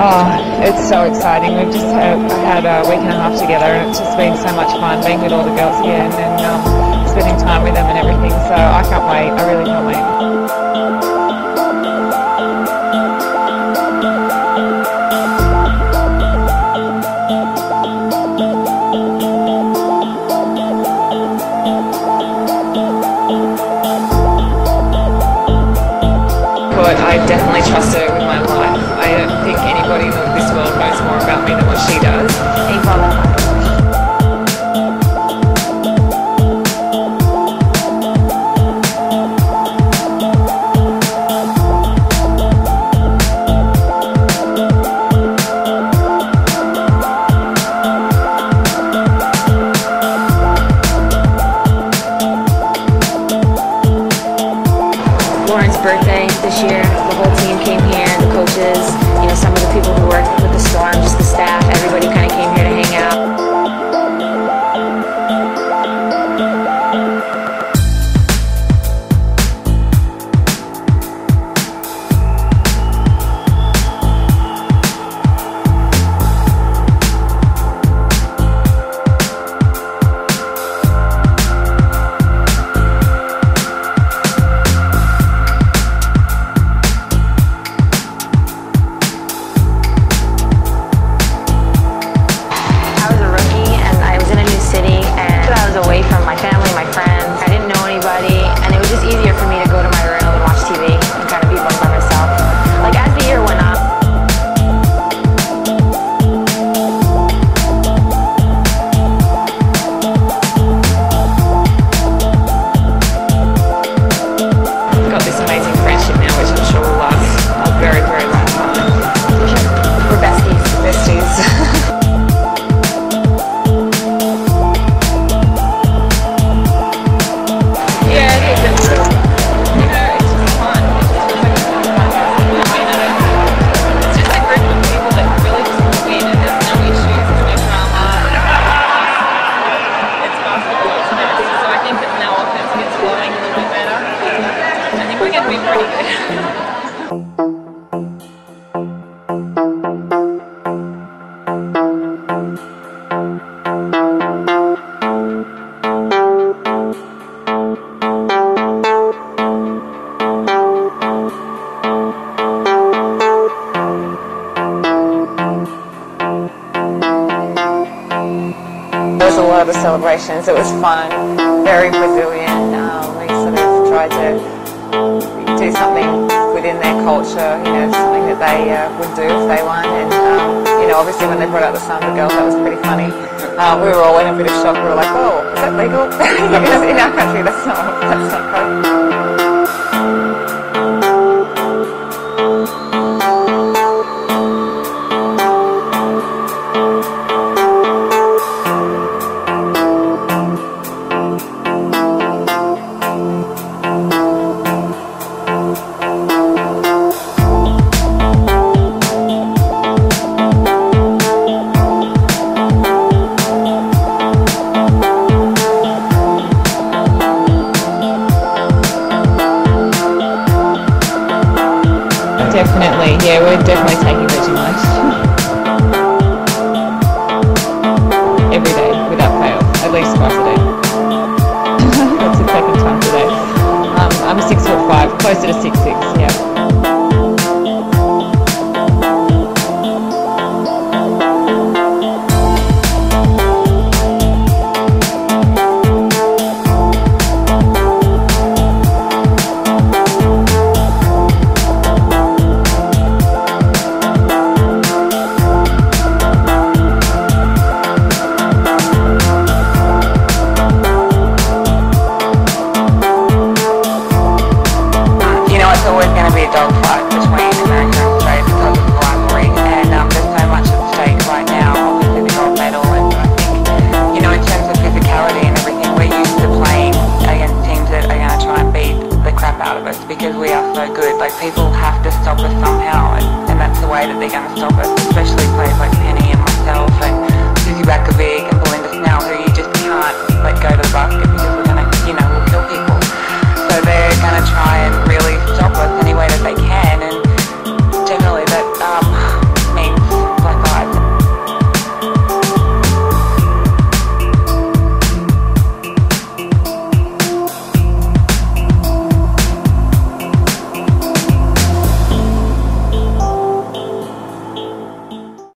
Oh, it's so exciting. We've just had a week and a half together, and it's just been so much fun being with all the girls here and spending time with them and everything. So I can't wait. I really can't wait. I definitely trust her with my life. I don't think anybody in this world knows more about me than what she does. Lauren's birthday this year, the whole team came here, the coaches, some of the people who work with the Storm, just the staff, everybody kind of came here to hang out. Away from my family, my friends. I didn't know anybody, and it was just easier for me to go to my room and watch TV and kind of be by myself. Like as the year went on, we've got this amazing friendship now, which I'm sure will last a very, very long time. We're besties. Besties. There was a lot of celebrations. It was fun, very Brazilian. We sort of tried to do something within their culture, something that they would do if they won. And obviously when they brought out the song "The Girls," that was pretty funny. We were all in a bit of shock. We were like, "Oh, is that legal?" Because in our country, that's not code. Definitely, yeah, we're definitely taking Vegemite. Every day, without fail, at least twice a day. That's the second time today. I'm 6'5", closer to 6'6", yeah. it's always going to be a dogfight.